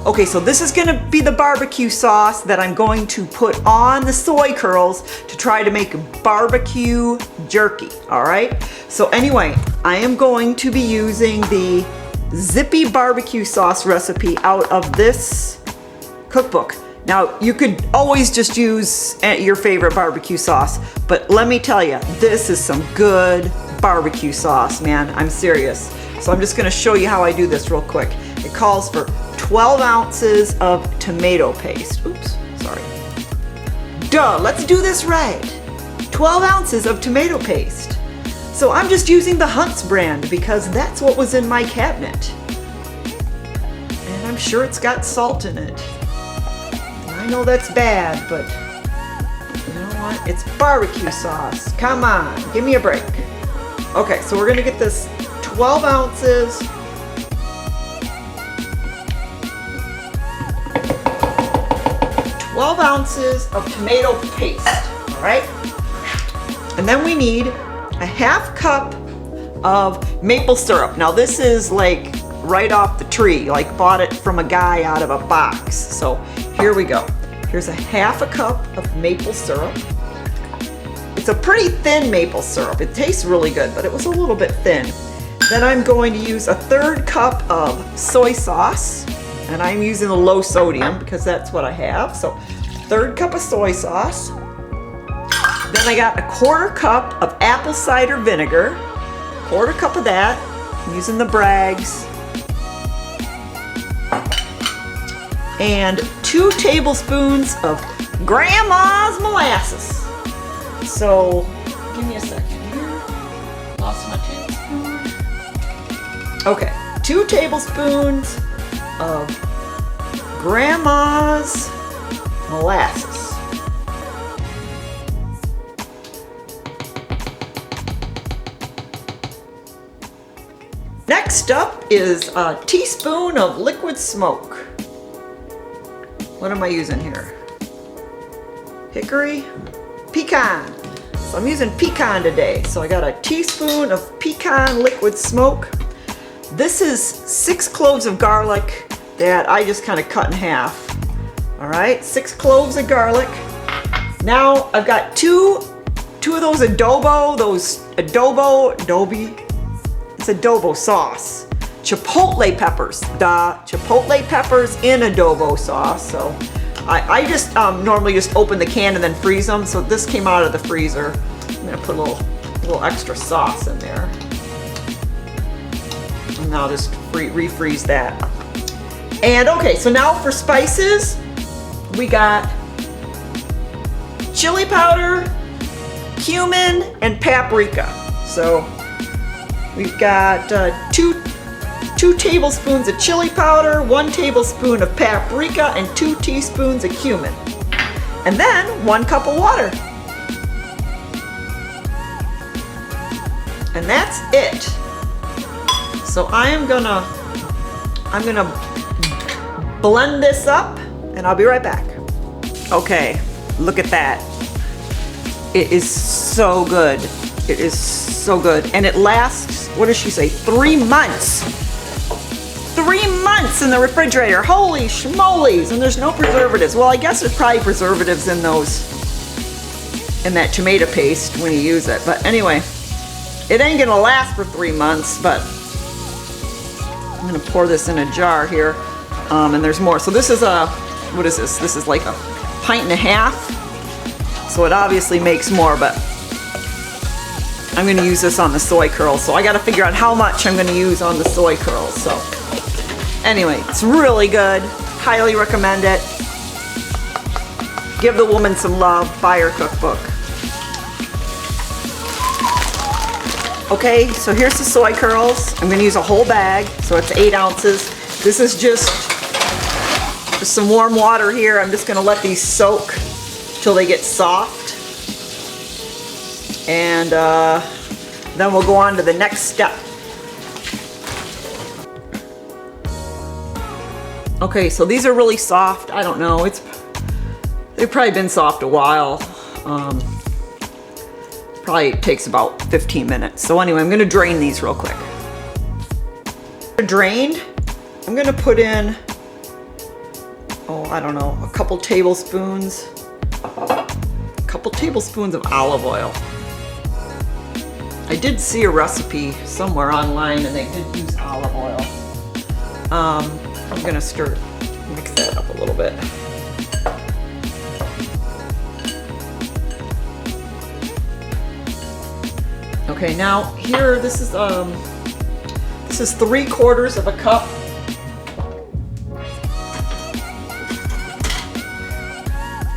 Okay, so this is gonna be the barbecue sauce that I'm going to put on the soy curls to try to make barbecue jerky, all right? So anyway, I am going to be using the zippy barbecue sauce recipe out of this cookbook. Now, you could always just use your favorite barbecue sauce, but let me tell you, this is some good barbecue sauce, man. I'm serious. So I'm just gonna show you how I do this real quick. It calls for 12 ounces of tomato paste. Oops, sorry. Duh, let's do this right. 12 ounces of tomato paste. So I'm just using the Hunt's brand because that's what was in my cabinet. And I'm sure it's got salt in it. I know that's bad, but you know what? It's barbecue sauce. Come on, give me a break. Okay, so we're gonna get this 12 ounces. 12 ounces of tomato paste, all right? And then we need a half cup of maple syrup. Now this is like right off the tree, like bought it from a guy out of a box. So here we go. Here's a half a cup of maple syrup. It's a pretty thin maple syrup. It tastes really good, but it was a little bit thin. Then I'm going to use a 1/3 cup of soy sauce. And I'm using the low sodium because that's what I have. So 1/3 cup of soy sauce. Then I got a 1/4 cup of apple cider vinegar. 1/4 cup of that. I'm using the Bragg's. And 2 tablespoons of Grandma's molasses. So give me a second here. Lost my tablespoon. Okay, 2 tablespoons of Grandma's molasses. Next up is a teaspoon of liquid smoke. What am I using here? Hickory? Pecan. So I'm using pecan today. So I got a teaspoon of pecan liquid smoke. This is 6 cloves of garlic that I just kind of cut in half. All right, 6 cloves of garlic. Now I've got two of those adobo sauce. Chipotle peppers, chipotle peppers in adobo sauce. So I just normally just open the can and then freeze them. So this came out of the freezer. I'm gonna put a little extra sauce in there. And I'll just refreeze that. And okay, so now for spices, we got chili powder, cumin, and paprika. So we've got 2 tablespoons of chili powder, 1 tablespoon of paprika, and 2 teaspoons of cumin. And then 1 cup of water. And that's it. So I'm gonna blend this up and I'll be right back. Okay, look at that. It is so good. It is so good. And it lasts, what does she say, 3 months. 3 months in the refrigerator. Holy schmolies. And there's no preservatives. Well, I guess there's probably preservatives in that tomato paste when you use it. But anyway, it ain't gonna last for 3 months, but I'm gonna pour this in a jar here. And there's more. So this is what is this? This is like a 1.5 pints. So it obviously makes more, but I'm gonna use this on the soy curls. So I gotta figure out how much I'm gonna use on the soy curls. So anyway, it's really good. Highly recommend it. Give the woman some love. Buy her cookbook. Okay, so here's the soy curls. I'm gonna use a whole bag, so it's 8 ounces. This is just some warm water here. I'm just gonna let these soak till they get soft. And then we'll go on to the next step. Okay, so these are really soft. I don't know, they've probably been soft a while. Probably takes about 15 minutes. So anyway, I'm gonna drain these real quick. They're drained. I'm gonna put in oh, I don't know, a couple tablespoons of olive oil. I did see a recipe somewhere online and they did use olive oil. I'm gonna mix that up a little bit. Okay, now here, this is 3/4 of a cup.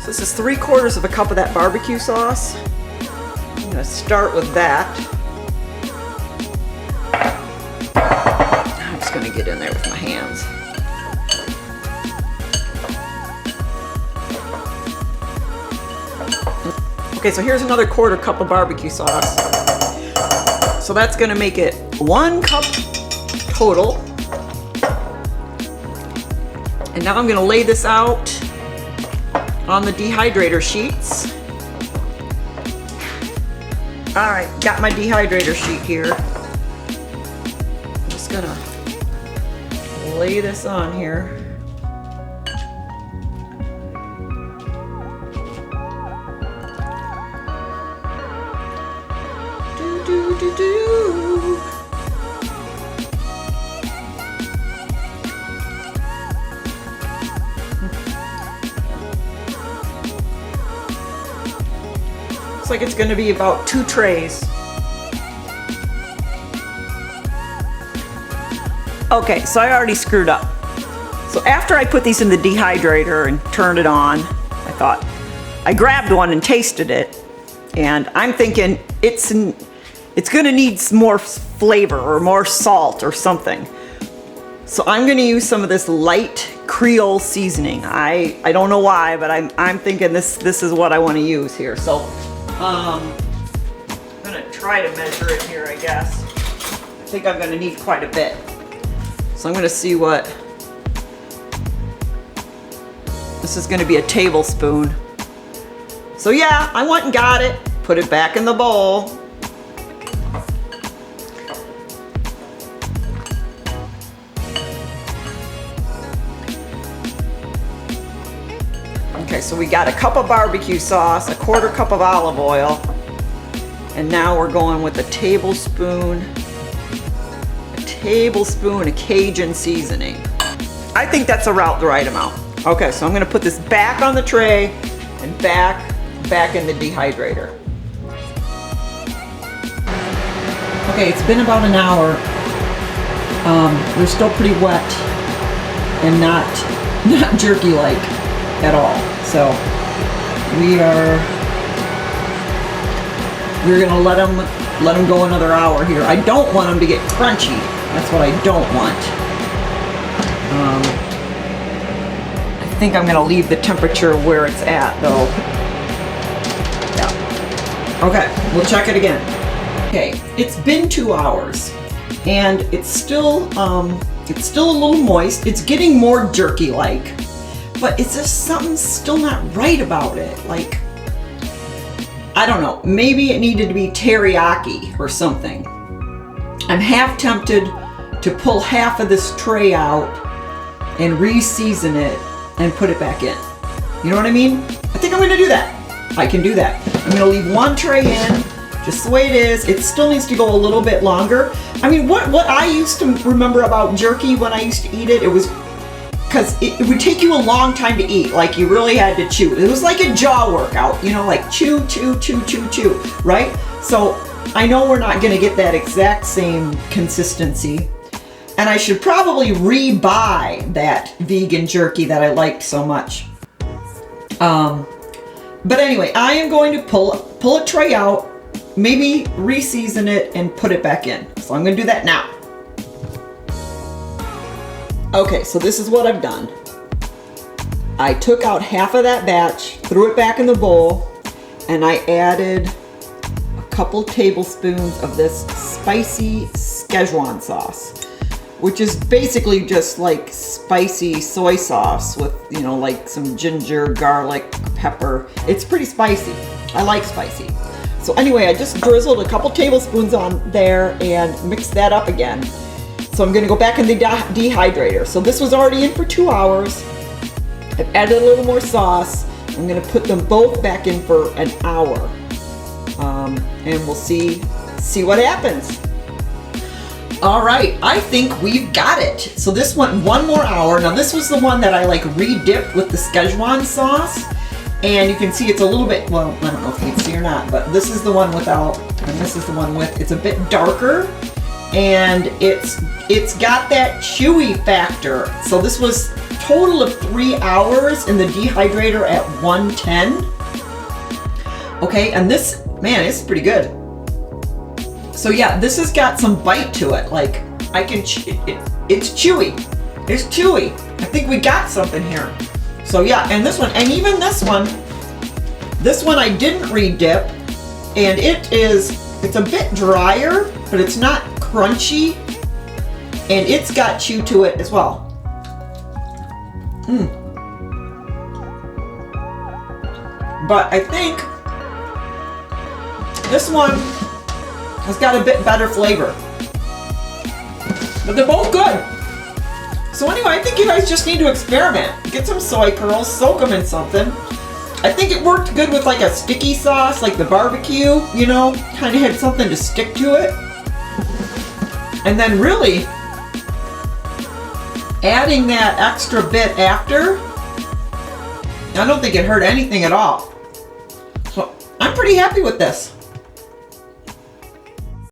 So this is 3/4 of a cup of that barbecue sauce. I'm gonna start with that. I'm just gonna get in there with my hands. Okay, so here's another 1/4 cup of barbecue sauce. So that's gonna make it 1 cup total. And now I'm gonna lay this out on the dehydrator sheets. All right, got my dehydrator sheet here. I'm just gonna lay this on here. Looks like it's going to be about 2 trays. Okay, so I already screwed up. So after I put these in the dehydrator and turned it on, I grabbed one and tasted it, and I'm thinking it's going to need some more flavor or more salt or something. So I'm going to use some of this light Creole seasoning. I don't know why, but I'm thinking this is what I want to use here. So I'm going to try to measure it here, I guess. I think I'm going to need quite a bit. So I'm going to see what, this is going to be a tablespoon. So yeah, I went and got it, put it back in the bowl. Okay, so we got a cup of barbecue sauce, a 1/4 cup of olive oil, and now we're going with a tablespoon of Cajun seasoning. I think that's about the right amount. Okay, so I'm gonna put this back on the tray and back in the dehydrator. Okay, it's been about an hour. They're still pretty wet and not jerky-like at all. So we're gonna let them go another hour here. I don't want them to get crunchy. That's what I don't want. I think I'm gonna leave the temperature where it's at though. Yeah. Okay, we'll check it again. Okay, it's been 2 hours and it's still a little moist. It's getting more jerky-like. But it's just something still not right about it. Like, I don't know, maybe it needed to be teriyaki or something. I'm half tempted to pull half of this tray out and re-season it and put it back in. You know what I mean? I think I'm gonna do that. I can do that. I'm gonna leave 1 tray in, just the way it is. It still needs to go a little bit longer. I mean, what I used to remember about jerky when I used to eat it, it was because it would take you a long time to eat. Like, you really had to chew. It was like a jaw workout, you know, like chew, chew, chew, chew, chew, right? So I know we're not gonna get that exact same consistency. And I should probably re-buy that vegan jerky that I liked so much. But anyway, I am going to pull a tray out, maybe re-season it and put it back in. So I'm gonna do that now. Okay, so this is what I've done. I took out half of that batch, threw it back in the bowl, and I added a couple tablespoons of this spicy Szechuan sauce, which is basically just like spicy soy sauce with, you know, like some ginger, garlic, pepper. It's pretty spicy. I like spicy. So anyway, I just drizzled a couple tablespoons on there and mixed that up again. So I'm gonna go back in the dehydrator. So this was already in for 2 hours. I've added a little more sauce. I'm gonna put them both back in for an hour. And we'll see what happens. All right, I think we've got it. So this went 1 more hour. Now this was the one that I like re-dipped with the Szechuan sauce. And you can see it's a little bit, well, I don't know if you can see or not, but this is the one without, and this is the one with. It's a bit darker, and it's got that chewy factor. So this was total of 3 hours in the dehydrator at 110. Okay, and this, man, it's pretty good. So yeah, this has got some bite to it. Like, I can, it's chewy. It's chewy. I think we got something here. So yeah, and this one, and even this one I didn't re-dip, and it's a bit drier, but it's not crunchy, and it's got chew to it as well. But I think this one has got a bit better flavor. But they're both good. So anyway, I think you guys just need to experiment. Get some soy curls, soak them in something. I think it worked good with like a sticky sauce, like the barbecue, you know, kind of had something to stick to it. And then really adding that extra bit after, I don't think it hurt anything at all. So I'm pretty happy with this.